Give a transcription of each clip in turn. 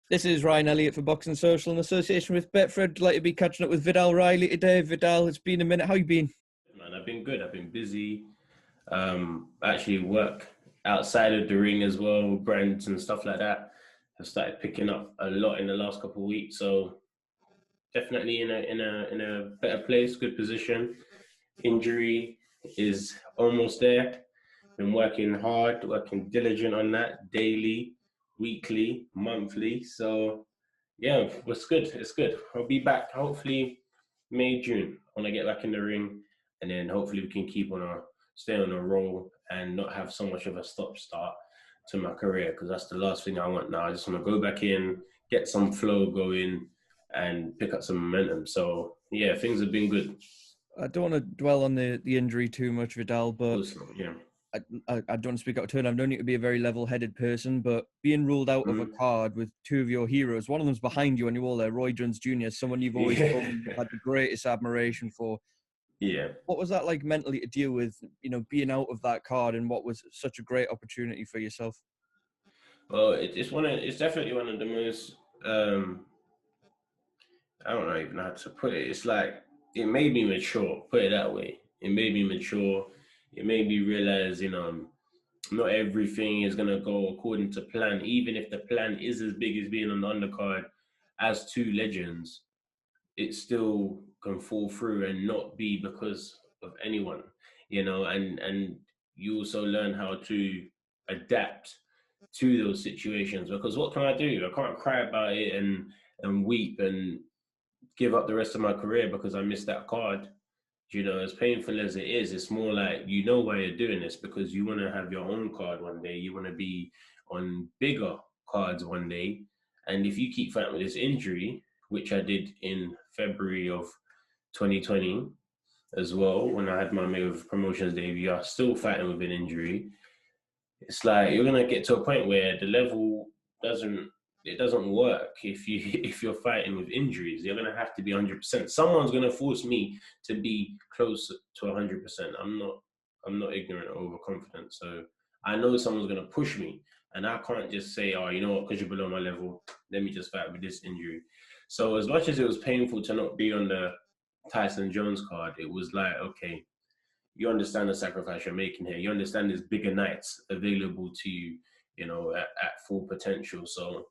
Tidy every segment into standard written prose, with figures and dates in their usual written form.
This is Ryan Elliott for Boxing Social in association with Betfred. I'd like to be catching up with Vidal Riley today. Vidal, it's been a minute. How you been? Man, I've been good. I've been busy. Actually work outside of the ring as well, brands and stuff like that. I've started picking up a lot in the last couple of weeks, so definitely in a better place, good position. Injury is almost there. Been working hard, working diligent on that daily, weekly, monthly. So yeah, it's good. It's good. I'll be back hopefully May, June when I get back in the ring, and then hopefully we can stay on a roll and not have so much of a stop start to my career, because that's the last thing I want now. I just want to go back in, get some flow going, and pick up some momentum. So yeah, things have been good. I don't want to dwell on the injury too much, Vidal, but Also, yeah. I don't speak out of turn. I've known you to be a very level-headed person, but being ruled out of a card with two of your heroes, one of them's behind you and you all there, Roy Jones Jr., someone you've always Yeah. had the greatest admiration for. Yeah. What was that like mentally to deal with, being out of that card, and what was such a great opportunity for yourself? Well, it's definitely one of the most I don't know even how to put it. It's like it made me mature. Put it that way. It made me mature. It made me realize, not everything is gonna go according to plan. Even if the plan is as big as being on the undercard as two legends, it still can fall through and not be because of anyone. And you also learn how to adapt to those situations, because what can I do? I can't cry about it and weep and give up the rest of my career because I missed that card. As painful as it is, it's more like why you're doing this, because you want to have your own card one day. You want to be on bigger cards one day. And if you keep fighting with this injury, which I did in February of 2020 as well, when I had my Mayweather Promotions debut, I'm still fighting with an injury. It's like you're gonna get to a point where the level doesn't it doesn't work if you if you're fighting with injuries. You're gonna have to be 100%. Someone's gonna force me to be close to 100%. I'm not ignorant or overconfident, so I know someone's gonna push me, and I can't just say, oh, you know what, because you're below my level, let me just fight with this injury. So as much as it was painful to not be on the Tyson-Jones card, it was like, okay, you understand the sacrifice you're making here. You understand there's bigger nights available to you, at full potential. So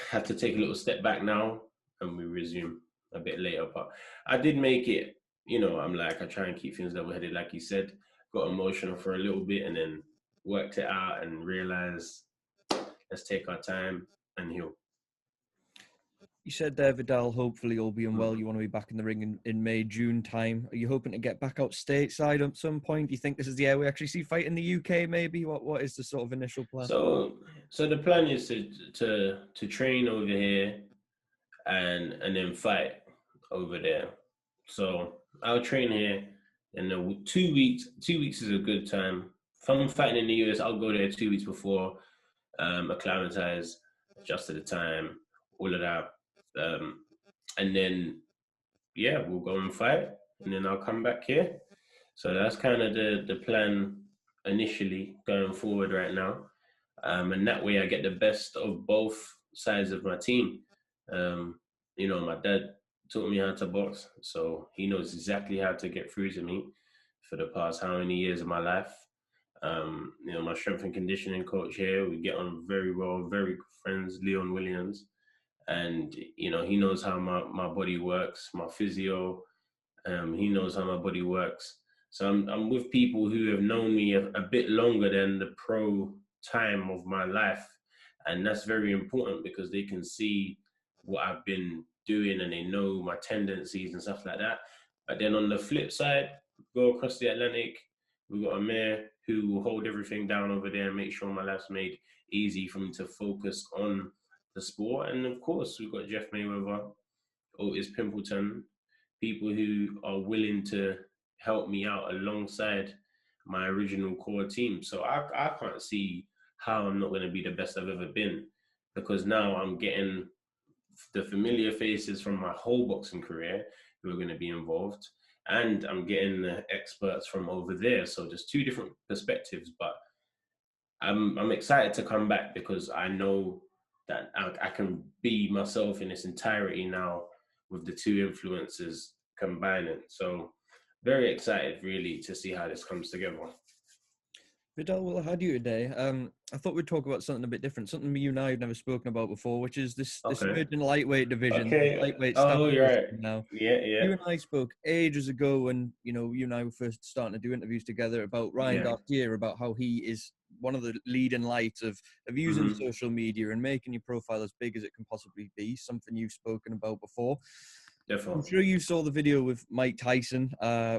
have to take a little step back now, and we resume a bit later. But I did make it, I try and keep things level headed, like you said. Got emotional for a little bit and then worked it out and realized, let's take our time and heal. You said there, Vidal, hopefully all being well, you want to be back in the ring in May, June time. Are you hoping to get back out stateside at some point? Do you think this is the year we actually see fight in the UK, maybe? What is the sort of initial plan? So the plan is to train over here and then fight over there. So I'll train here in the 2 weeks. 2 weeks is a good time. If I'm fighting in the US, I'll go there 2 weeks before, acclimatize, adjust to the time, all of that. And then, yeah, we'll go and fight, and then I'll come back here. So that's kind of the plan initially going forward right now. And that way I get the best of both sides of my team. My dad taught me how to box, so he knows exactly how to get through to me for the past how many years of my life. My strength and conditioning coach here, we get on very well, very good friends, Leon Williams. And, he knows how my body works, my physio, he knows how my body works. So I'm with people who have known me a bit longer than the pro time of my life. And that's very important because they can see what I've been doing and they know my tendencies and stuff like that. But then on the flip side, go across the Atlantic, we've got a mayor who will hold everything down over there and make sure my life's made easy for me to focus on the sport. And of course, we've got Jeff Mayweather, Otis Pimpleton, people who are willing to help me out alongside my original core team. So I can't see how I'm not going to be the best I've ever been, because now I'm getting the familiar faces from my whole boxing career who are going to be involved, and I'm getting the experts from over there. So there's two different perspectives, but I'm excited to come back because I know that I can be myself in its entirety now with the two influences combining. So very excited really to see how this comes together. Vidal, well, how do you today? I thought we'd talk about something a bit different, something you and I have never spoken about before, which is this Okay. emerging lightweight division, Okay. lightweight Oh, status you're right. now. Yeah, yeah, You and I spoke ages ago when, you and I were first starting to do interviews together about Ryan yeah. Garcia, about how he is one of the leading lights of using Mm-hmm. social media and making your profile as big as it can possibly be, something you've spoken about before. I'm Definitely. sure you saw the video with Mike Tyson,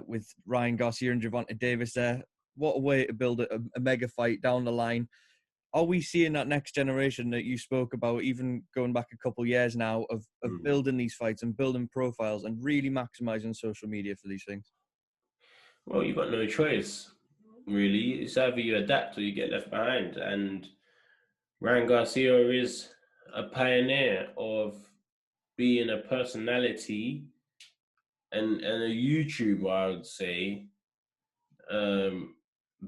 with Ryan Garcia and Gervonta Davis there. What a way to build a mega fight down the line. Are we seeing that next generation that you spoke about, even going back a couple of years now, of building these fights and building profiles and really maximizing social media for these things? Well, you've got no choice, really. It's either you adapt or you get left behind. And Ryan Garcia is a pioneer of being a personality and a YouTuber, I would say, um,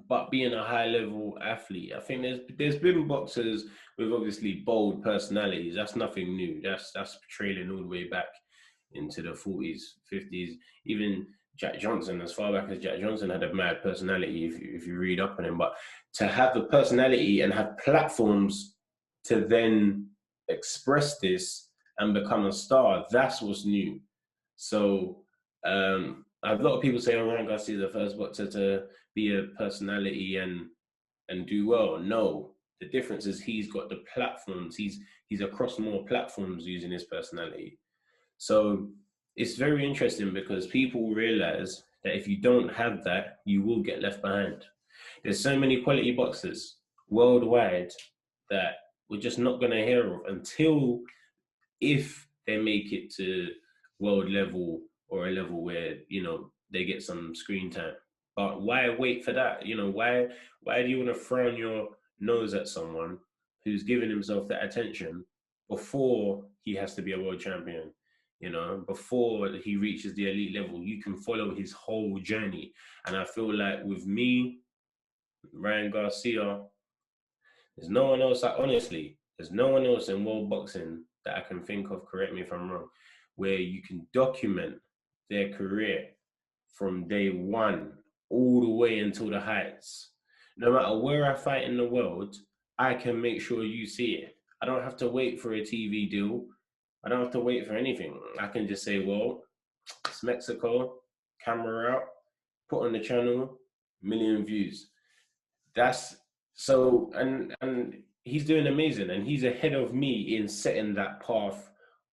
but being a high level athlete. I think there's been boxers with obviously bold personalities. That's nothing new. That's trailing all the way back into the 40s, 50s. Even Jack Johnson, as far back as Jack Johnson, had a mad personality if you read up on him. But to have the personality and have platforms to then express this and become a star, that's what's new. So a lot of people say, "Oh, Ryan Garcia is the first boxer to be a personality and do well." No, the difference is he's got the platforms. He's across more platforms using his personality. So it's very interesting because people realize that if you don't have that, you will get left behind. There's so many quality boxers worldwide that we're just not going to hear of until if they make it to world level or a level where they get some screen time. But why wait for that? Why do you want to frown your nose at someone who's giving himself that attention before he has to be a world champion? Before he reaches the elite level, you can follow his whole journey. And I feel like with me, Ryan Garcia, there's no one else, honestly, there's no one else in world boxing that I can think of, correct me if I'm wrong, where you can document their career from day one all the way until the heights. No matter where I fight in the world, I can make sure you see it. I don't have to wait for a TV deal. I don't have to wait for anything. I can just say, well, it's Mexico, camera out, put on the channel, million views. That's so, and he's doing amazing, and he's ahead of me in setting that path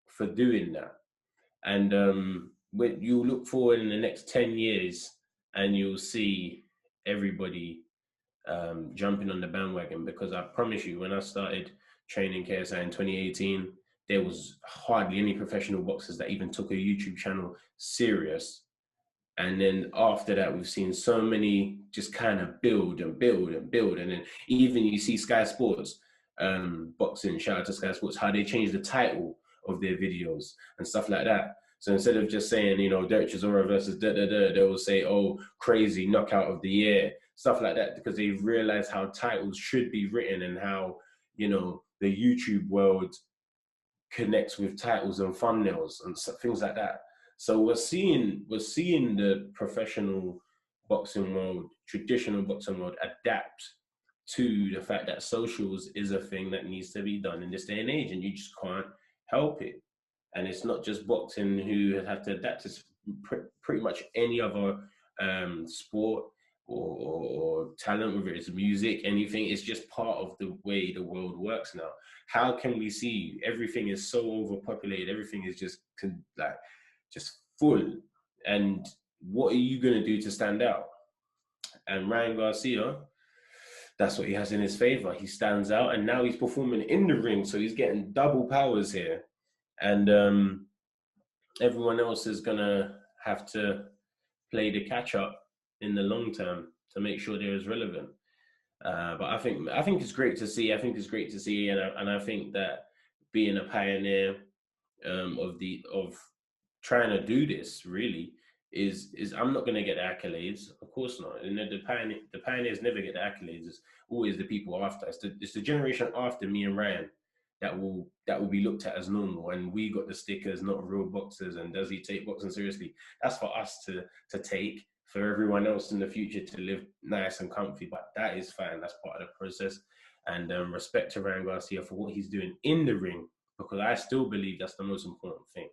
for doing that. And when you look forward in the next 10 years, and you'll see everybody jumping on the bandwagon. Because I promise you, when I started training KSI in 2018, there was hardly any professional boxers that even took a YouTube channel serious. And then after that, we've seen so many just kind of build and build and build. And then even you see Sky Sports, boxing, shout out to Sky Sports, how they change the title of their videos and stuff like that. So instead of just saying, Derek Chisora versus da-da-da, they will say, oh, crazy knockout of the year, stuff like that, because they've realized how titles should be written and how, the YouTube world connects with titles and thumbnails and things like that. So we're seeing the professional boxing world, traditional boxing world, adapt to the fact that socials is a thing that needs to be done in this day and age, and you just can't help it. And it's not just boxing who have to adapt to pretty much any other sport or talent, whether it's music, anything. It's just part of the way the world works now. How can we see everything is so overpopulated? Everything is just full. And what are you going to do to stand out? And Ryan Garcia, that's what he has in his favor. He stands out, and now he's performing in the ring, so he's getting double powers here. And everyone else is going to have to play the catch up in the long term to make sure they're as relevant. But I think it's great to see. I think it's great to see, and I think that being a pioneer of trying to do this really is I'm not going to get the accolades, of course not. And the pioneers never get the accolades. It's always the people after. It's the generation after me and Ryan that will be looked at as normal, and we got the stickers, not real boxers, and does he take boxing seriously? That's for us to take, for everyone else in the future to live nice and comfy, but that is fine. That's part of the process. And respect to Ryan Garcia for what he's doing in the ring, because I still believe that's the most important thing.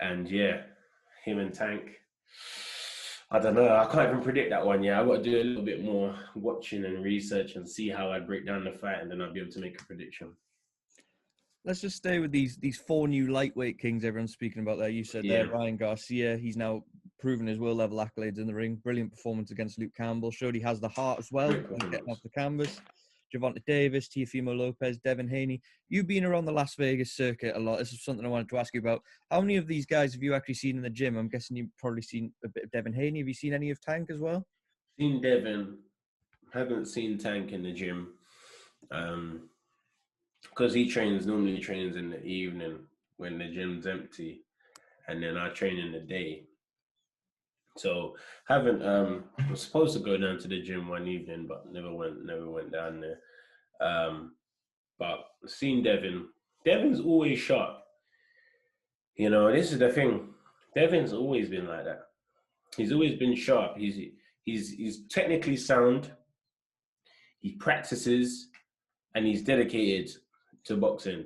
And yeah, him and Tank, I don't know. I can't even predict that one. Yeah, I've got to do a little bit more watching and research and see how I break down the fight, and then I'll be able to make a prediction. Let's just stay with these 4 new lightweight kings everyone's speaking about there. You said there, Ryan Garcia. He's now proven his world level accolades in the ring. Brilliant performance against Luke Campbell. Showed he has the heart as well, getting off the canvas. Gervonta Davis, Teofimo Lopez, Devin Haney. You've been around the Las Vegas circuit a lot. This is something I wanted to ask you about. How many of these guys have you actually seen in the gym? I'm guessing you've probably seen a bit of Devin Haney. Have you seen any of Tank as well? Seen Devin. Haven't seen Tank in the gym. Because he normally trains in the evening when the gym's empty, and then I train in the day. So haven't was supposed to go down to the gym one evening, but never went down there. But seen Devin. Devin's always sharp. You know, this is the thing. Devin's always been like that. He's always been sharp. He's technically sound. He practices, and he's dedicated to boxing.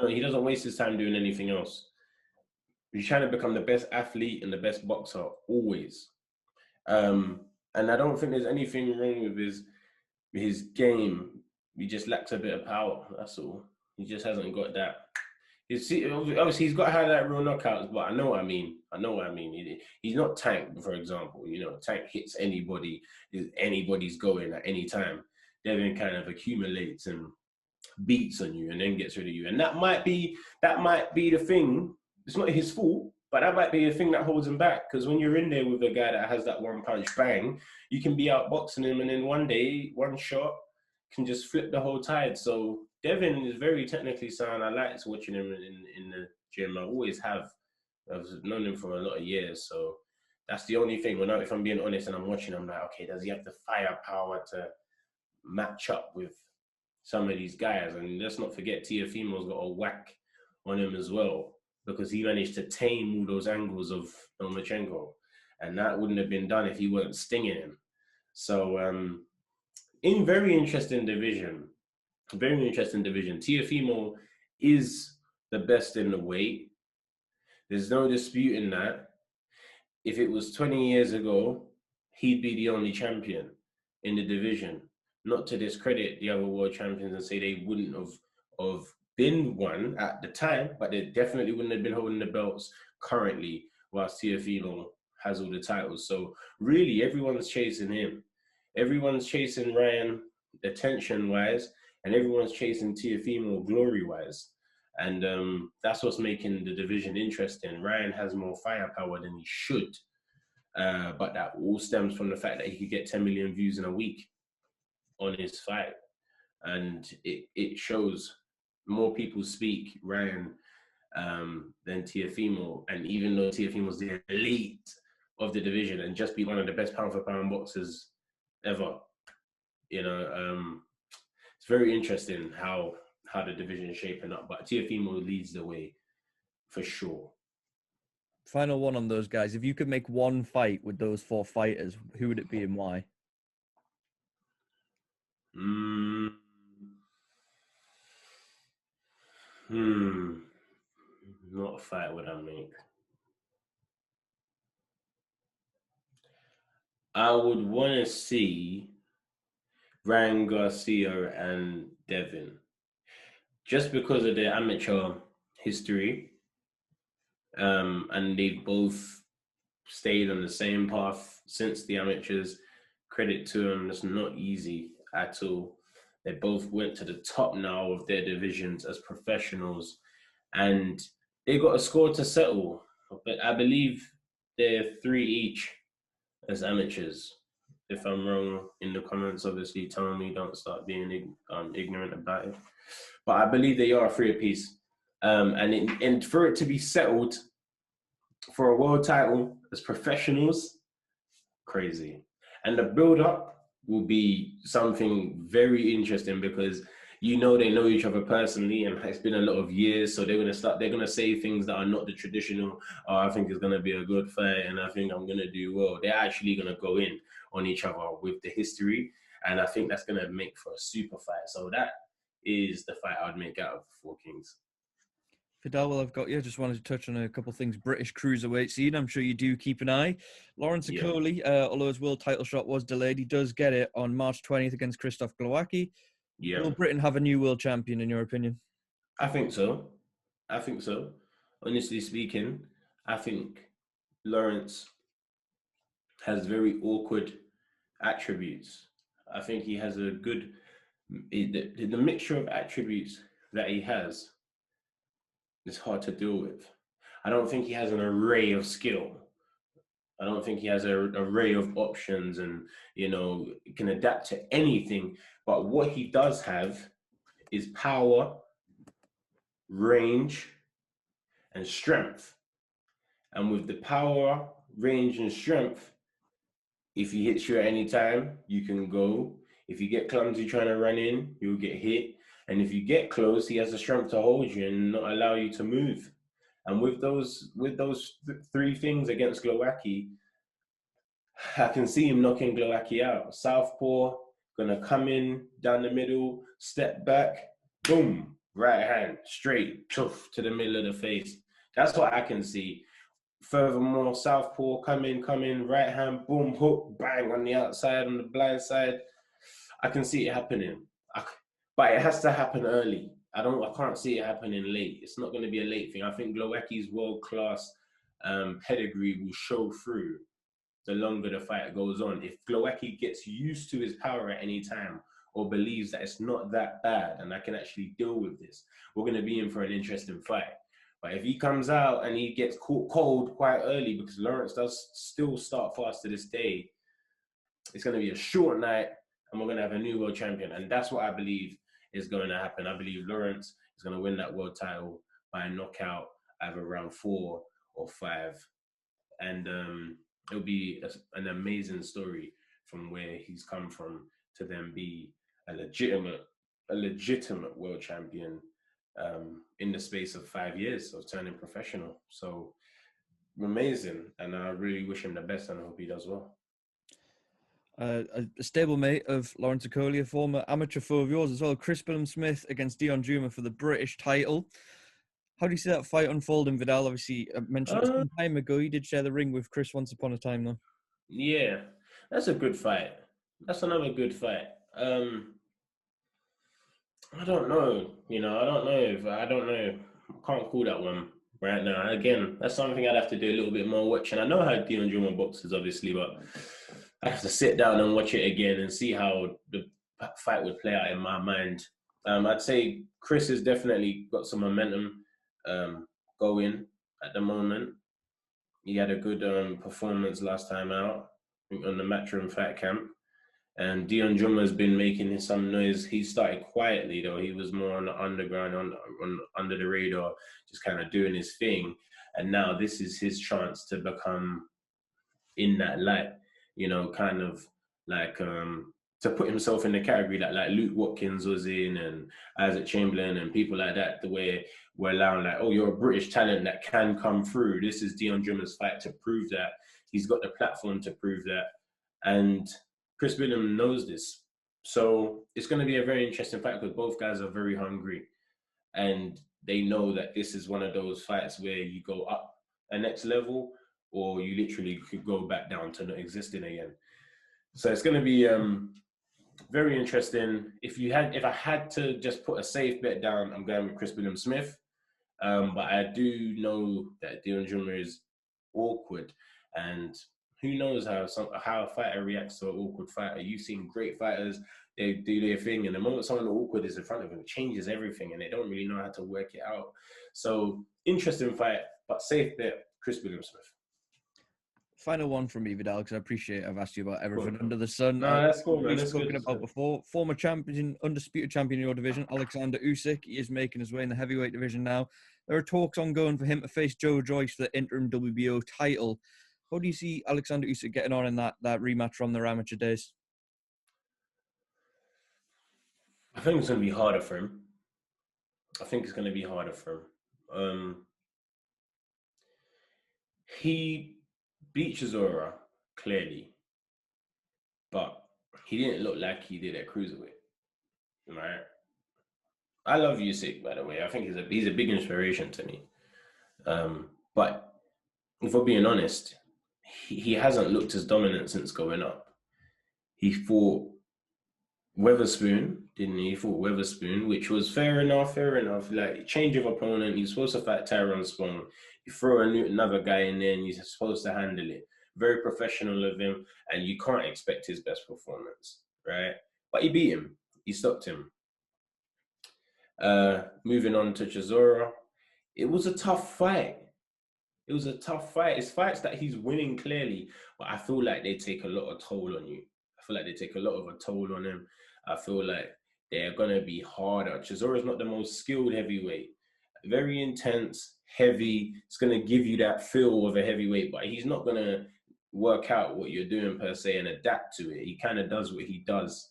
He doesn't waste his time doing anything else. He's trying to become the best athlete and the best boxer always. And I don't think there's anything wrong with his game. He just lacks a bit of power. That's all. He just hasn't got that. Obviously, he's got to have that real knockouts, but I know what I mean. He's not Tank, for example. You know, Tank hits anybody. Anybody's going at any time. Devin kind of accumulates and beats on you and then gets rid of you. And that might be the thing. It's not his fault, but that might be the thing that holds him back. Because when you're in there with a guy that has that one punch bang, you can be outboxing him, and then one day, one shot can just flip the whole tide. So Devin is very technically sound. I like watching him in the gym. I always have. I've known him for a lot of years. So that's the only thing. Well, now, if I'm being honest and I'm watching, I'm like, okay, does he have the firepower to match up with some of these guys? And let's not forget, Teofimo's got a whack on him as well, because he managed to tame all those angles of Lomachenko. And that wouldn't have been done if he weren't stinging him. So, very interesting division. Teofimo is the best in the weight. There's no disputing that. If it was 20 years ago, he'd be the only champion in the division. Not to discredit the other world champions and say they wouldn't have been one at the time, but they definitely wouldn't have been holding the belts currently, whilst Teofimo has all the titles. So really, everyone's chasing him. Everyone's chasing Ryan attention-wise, and everyone's chasing Teofimo glory-wise. And that's what's making the division interesting. Ryan has more firepower than he should, but that all stems from the fact that he could get 10 million views in a week on his fight. And it shows more people speak Ryan than Teofimo. And even though Teofimo's the elite of the division and just be one of the best pound-for-pound boxers ever, you know, it's very interesting how the division is shaping up. But Teofimo leads the way for sure. Final one on those guys. If you could make one fight with those 4 fighters, who would it be and why? Not a fight would I make. I would want to see Ryan Garcia and Devin, just because of their amateur history, and they've both stayed on the same path since the amateurs. Credit to them, it's not easy at all. They both went to the top now of their divisions as professionals, and they got a score to settle. But I believe they're 3 each as amateurs. If I'm wrong, in the comments, obviously tell me, don't start being ignorant about it. But I believe they are 3 apiece. And for it to be settled for a world title as professionals, crazy. And the build-up will be something very interesting, because you know they know each other personally, and it's been a lot of years, so they're gonna say things that are not the traditional. Oh, I think it's gonna be a good fight, and I think I'm gonna do well. They're actually gonna go in on each other with the history, and I think that's gonna make for a super fight. So that is the fight I'd make out of the Four Kings. Vidal, well, I've got you. Just wanted to touch on a couple of things. British cruiserweight scene. I'm sure you do keep an eye. Lawrence Yeah, Okolie, although his world title shot was delayed, he does get it on March 20th against Krzysztof Glowacki. yeah, Will Britain have a new world champion, in your opinion? I think so. I think so. Honestly speaking, I think Lawrence has very awkward attributes. I think he has a good the mixture of attributes that he has is hard to deal with. I don't think he has an array of skill. I don't think he has an array of options and can adapt to anything. But what he does have is power, range, and strength. And with the power, range, and strength, if he hits you at any time, you can go. If you get clumsy trying to run in, you'll get hit. And if you get close, he has the strength to hold you and not allow you to move. And with those three things against Glowacki, I can see him knocking Glowacki out. Southpaw, gonna come in down the middle, step back, boom, right hand, straight, chuff, to the middle of the face. That's what I can see. Furthermore, Southpaw, come in, right hand, boom, hook, bang, on the outside, on the blind side. I can see it happening. But it has to happen early. I can't see it happening late. It's not going to be a late thing. I think Glowacki's world-class pedigree will show through the longer the fight goes on. If Glowacki gets used to his power at any time or believes that it's not that bad and I can actually deal with this, we're going to be in for an interesting fight. But if he comes out and he gets caught cold quite early, because Lawrence does still start fast to this day, it's going to be a short night and we're going to have a new world champion. And that's what I believe is going to happen. I believe Lawrence is going to win that world title by a knockout, either round 4 or 5. And it'll be an amazing story from where he's come from to then be a legitimate world champion in the space of 5 years of turning professional. So amazing, and I really wish him the best, and I hope he does well. A stablemate of Lawrence Okolie, a former amateur foe of yours as well, Chris Billam-Smith against Dion Juma for the British title. How do you see that fight unfolding, Vidal? Obviously, I mentioned it some time ago. You did share the ring with Chris once upon a time, though. Yeah, that's a good fight. That's another good fight. I don't know. I don't know. I can't call that one right now. Again, that's something I'd have to do a little bit more watching. I know how Dion Juma boxes, obviously, but I have to sit down and watch it again and see how the fight would play out in my mind. I'd say Chris has definitely got some momentum going at the moment. He had a good performance last time out on the Matchroom Fight Camp. And Dion Juma has been making some noise. He started quietly, though. He was more on the underground, on under the radar, just kind of doing his thing. And now this is his chance to become in that light, kind of like to put himself in the category that like Luke Watkins was in and Isaac Chamberlain and people like that, the way we're allowing like, oh, you're a British talent that can come through. This is Dion Juma's fight to prove that. He's got the platform to prove that. And Chris Billam knows this. So it's going to be a very interesting fight because both guys are very hungry. And they know that this is one of those fights where you go up a next level or you literally could go back down to not existing again. So it's going to be very interesting. If I had to just put a safe bet down, I'm going with Chris Billam-Smith. But I do know that Dion Juma is awkward, and who knows how a fighter reacts to an awkward fighter. You've seen great fighters, they do their thing, and the moment someone awkward is in front of them, it changes everything, and they don't really know how to work it out. So interesting fight, but safe bet, Chris Billam-Smith. Final one from me, Vidal, because I appreciate I've asked you about everything under the sun. No, that's cool, man. We've That's spoken good. about before. Former champion, undisputed champion in your division, Alexander Usyk. He is making his way in the heavyweight division now. There are talks ongoing for him to face Joyce for the interim WBO title. How do you see Alexander Usyk getting on in that rematch from their amateur days? I think it's going to be harder for him. I think it's going to be harder for him. He beat Chisora clearly, but he didn't look like he did at cruiserweight. Right? I love Usyk, by the way. I think he's a big inspiration to me. But if we're being honest, he hasn't looked as dominant since going up. He fought Weatherspoon, didn't he? He fought Weatherspoon, which was fair enough. Like, change of opponent. You're supposed to fight Tyrone Spong. You throw another guy in there and you're supposed to handle it. Very professional of him, and you can't expect his best performance, right? But he beat him. He stopped him. Moving on to Chisora. It was a tough fight. It's fights that he's winning clearly, but I feel like they take a lot of toll on you. I feel like they take a lot of a toll on him. I feel like they're going to be harder. Chisora's not the most skilled heavyweight. Very intense, heavy. It's going to give you that feel of a heavyweight, but he's not going to work out what you're doing per se and adapt to it. He kind of does what he does.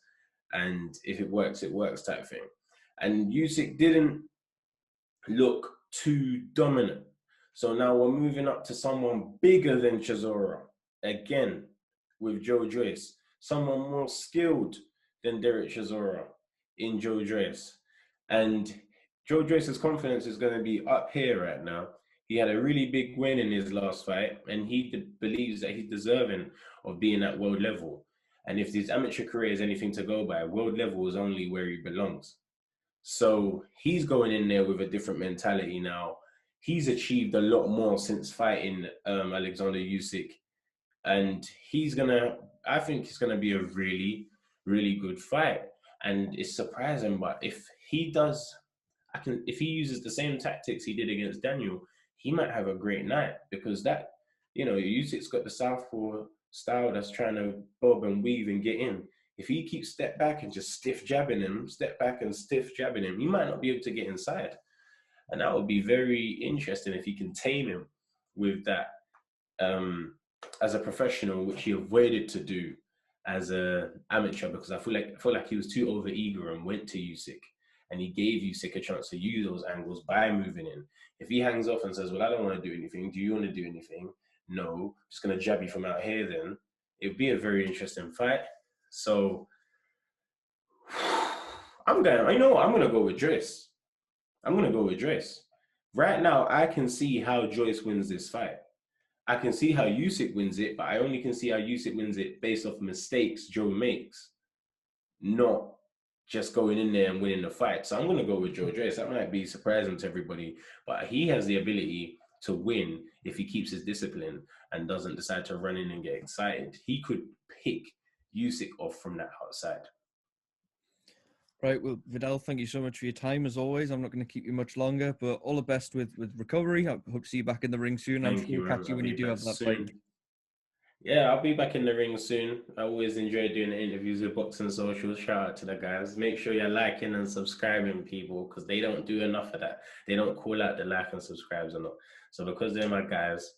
And if it works type thing. And Usyk didn't look too dominant. So now we're moving up to someone bigger than Chisora. Again, with Joyce. Someone more skilled than Derek Chisora in Joyce. And Joyce's confidence is going to be up here right now. He had a really big win in his last fight, and he believes that he's deserving of being at world level. And if his amateur career is anything to go by, world level is only where he belongs. So he's going in there with a different mentality now. He's achieved a lot more since fighting Alexander Usyk. And I think it's going to be a really, really good fight. And it's surprising, but if he uses the same tactics he did against Daniel, he might have a great night, because Usyk's got the southpaw style that's trying to bob and weave and get in. If he keeps step back and stiff jabbing him, he might not be able to get inside. And that would be very interesting if he can tame him with that as a professional, which he avoided to do as an amateur, because I feel like he was too over eager and went to Usyk, and he gave Usyk a chance to use those angles by moving in. If he hangs off and says, well, I don't want to do anything. Do you want to do anything? No, I'm just going to jab you from out here then. It would be a very interesting fight. So I'm going to go with Joyce. Right now, I can see how Joyce wins this fight. I can see how Usyk wins it, but I only can see how Usyk wins it based off mistakes Joe makes, not just going in there and winning the fight. So I'm going to go with Joyce. That might be surprising to everybody, but he has the ability to win if he keeps his discipline and doesn't decide to run in and get excited. He could pick Usyk off from that outside. Right, well, Vidal, thank you so much for your time, as always. I'm not going to keep you much longer, but all the best with recovery. I hope to see you back in the ring soon. I'm sure we'll catch you when you do have that fight. Yeah, I'll be back in the ring soon. I always enjoy doing the interviews with Boxing Social. Shout out to the guys. Make sure you're liking and subscribing, people, because they don't do enough of that. They don't call out the like and subscribes or not. So because they're my guys,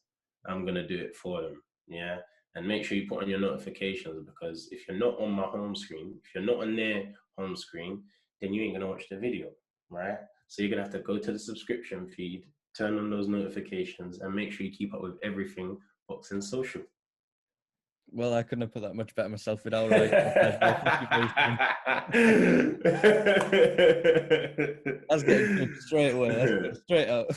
I'm going to do it for them. Yeah. And make sure you put on your notifications, because if you're not on my home screen, if you're not on their home screen, then you ain't going to watch the video, right? So you're going to have to go to the subscription feed, turn on those notifications, and make sure you keep up with everything Boxing Social. Well, I couldn't have put that much better myself, Vidal, right? That's getting straight away. That's straight out.